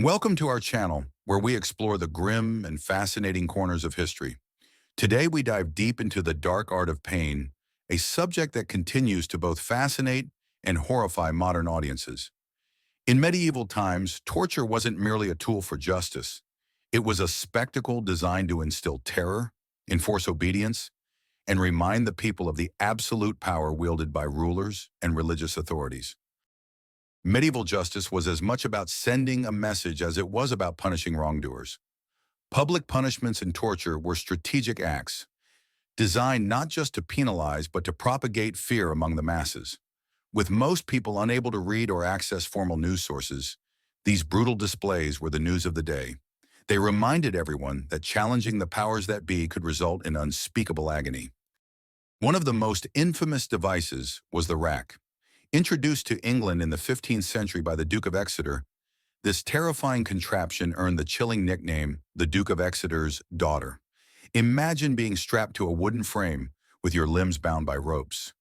Welcome to our channel, where we explore the grim and fascinating corners of history. Today, we dive deep into the dark art of pain, a subject that continues to both fascinate and horrify modern audiences. In medieval times, torture wasn't merely a tool for justice. It was a spectacle designed to instill terror, enforce obedience, and remind the people of the absolute power wielded by rulers and religious authorities. Medieval justice was as much about sending a message as it was about punishing wrongdoers. Public punishments and torture were strategic acts, designed not just to penalize but to propagate fear among the masses. With most people unable to read or access formal news sources, these brutal displays were the news of the day. They reminded everyone that challenging the powers that be could result in unspeakable agony. One of the most infamous devices was the rack. Introduced to England in the 15th century by the Duke of Exeter, this terrifying contraption earned the chilling nickname, the Duke of Exeter's daughter. Imagine being strapped to a wooden frame with your limbs bound by ropes.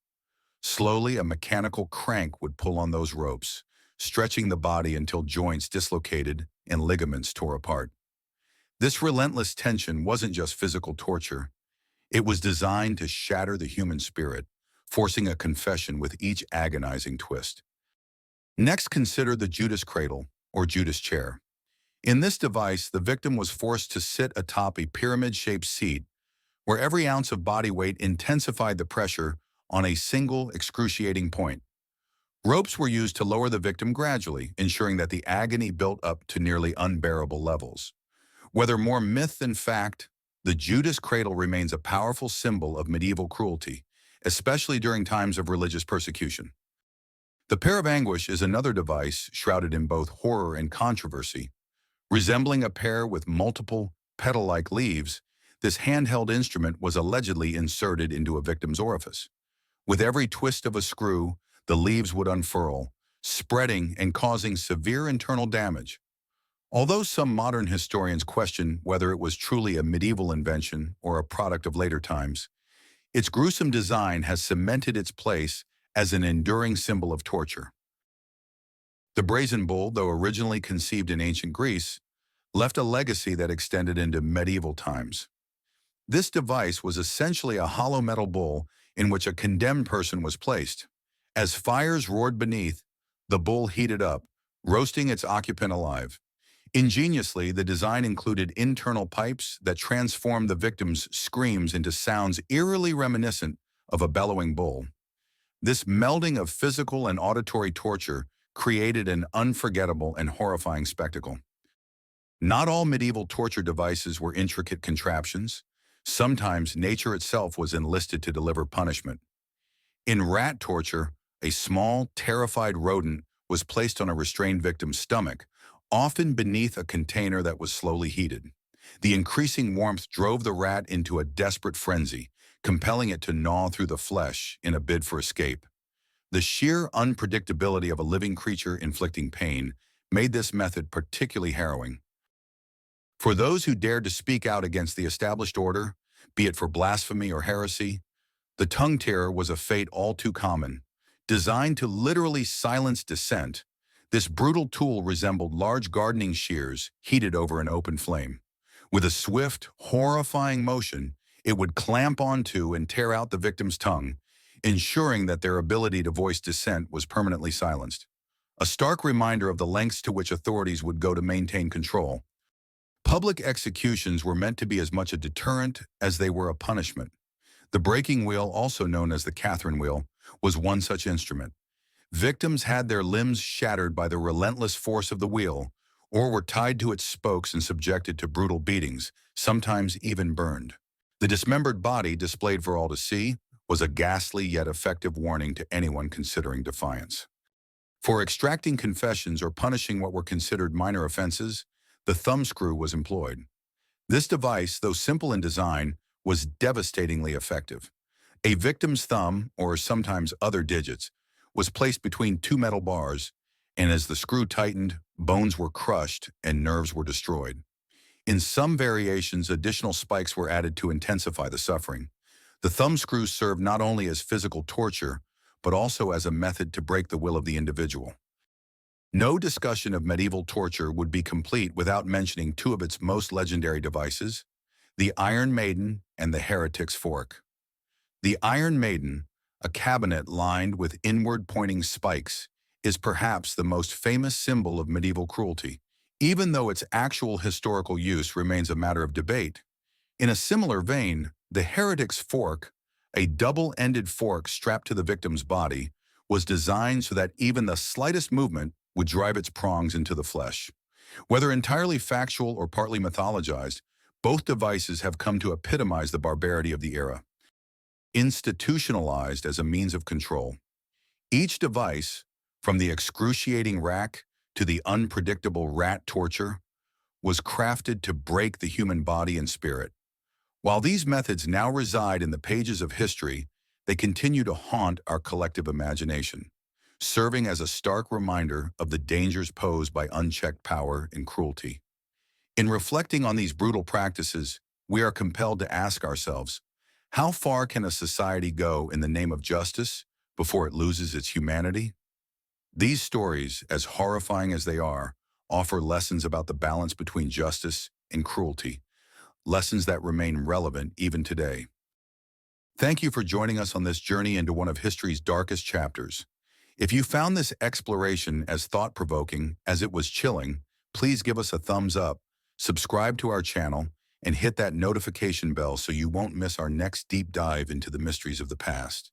Slowly, a mechanical crank would pull on those ropes, stretching the body until joints dislocated and ligaments tore apart. This relentless tension wasn't just physical torture. It was designed to shatter the human spirit, forcing a confession with each agonizing twist. Next, consider the Judas cradle, or Judas chair. In this device, the victim was forced to sit atop a pyramid-shaped seat where every ounce of body weight intensified the pressure on a single excruciating point. Ropes were used to lower the victim gradually, ensuring that the agony built up to nearly unbearable levels. Whether more myth than fact, the Judas cradle remains a powerful symbol of medieval cruelty, especially during times of religious persecution. The pair of anguish is another device shrouded in both horror and controversy. Resembling a pear with multiple petal-like leaves, this handheld instrument was allegedly inserted into a victim's orifice. With every twist of a screw, the leaves would unfurl, spreading and causing severe internal damage. Although some modern historians question whether it was truly a medieval invention or a product of later times, its gruesome design has cemented its place as an enduring symbol of torture. The brazen bull, though originally conceived in ancient Greece, left a legacy that extended into medieval times. This device was essentially a hollow metal bull in which a condemned person was placed. As fires roared beneath, the bull heated up, roasting its occupant alive. Ingeniously, the design included internal pipes that transformed the victim's screams into sounds eerily reminiscent of a bellowing bull. This melding of physical and auditory torture created an unforgettable and horrifying spectacle. Not all medieval torture devices were intricate contraptions. Sometimes nature itself was enlisted to deliver punishment. In rat torture, a small, terrified rodent was placed on a restrained victim's stomach, often beneath a container that was slowly heated. The increasing warmth drove the rat into a desperate frenzy, compelling it to gnaw through the flesh in a bid for escape. The sheer unpredictability of a living creature inflicting pain made this method particularly harrowing. For those who dared to speak out against the established order, be it for blasphemy or heresy, the tongue tear was a fate all too common. Designed to literally silence dissent, this brutal tool resembled large gardening shears heated over an open flame. With a swift, horrifying motion, it would clamp onto and tear out the victim's tongue, ensuring that their ability to voice dissent was permanently silenced. A stark reminder of the lengths to which authorities would go to maintain control. Public executions were meant to be as much a deterrent as they were a punishment. The breaking wheel, also known as the Catherine wheel, was one such instrument. Victims had their limbs shattered by the relentless force of the wheel, or were tied to its spokes and subjected to brutal beatings, sometimes even burned. The dismembered body, displayed for all to see, was a ghastly yet effective warning to anyone considering defiance. For extracting confessions or punishing what were considered minor offenses, the thumbscrew was employed. This device, though simple in design, was devastatingly effective. A victim's thumb, or sometimes other digits, was placed between two metal bars, and as the screw tightened, bones were crushed and nerves were destroyed. In some variations, additional spikes were added to intensify the suffering. The thumbscrew served not only as physical torture, but also as a method to break the will of the individual. No discussion of medieval torture would be complete without mentioning two of its most legendary devices, the Iron Maiden and the Heretic's Fork. The Iron Maiden, a cabinet lined with inward-pointing spikes, is perhaps the most famous symbol of medieval cruelty, even though its actual historical use remains a matter of debate. In a similar vein, the Heretic's Fork, a double-ended fork strapped to the victim's body, was designed so that even the slightest movement would drive its prongs into the flesh. Whether entirely factual or partly mythologized, both devices have come to epitomize the barbarity of the era. Institutionalized as a means of control. Each device, from the excruciating rack to the unpredictable rat torture, was crafted to break the human body and spirit. While these methods now reside in the pages of history, they continue to haunt our collective imagination, serving as a stark reminder of the dangers posed by unchecked power and cruelty. In reflecting on these brutal practices, we are compelled to ask ourselves, how far can a society go in the name of justice before it loses its humanity? These stories, as horrifying as they are, offer lessons about the balance between justice and cruelty, lessons that remain relevant even today. Thank you for joining us on this journey into one of history's darkest chapters. If you found this exploration as thought-provoking as it was chilling, please give us a thumbs up, subscribe to our channel, and hit that notification bell so you won't miss our next deep dive into the mysteries of the past.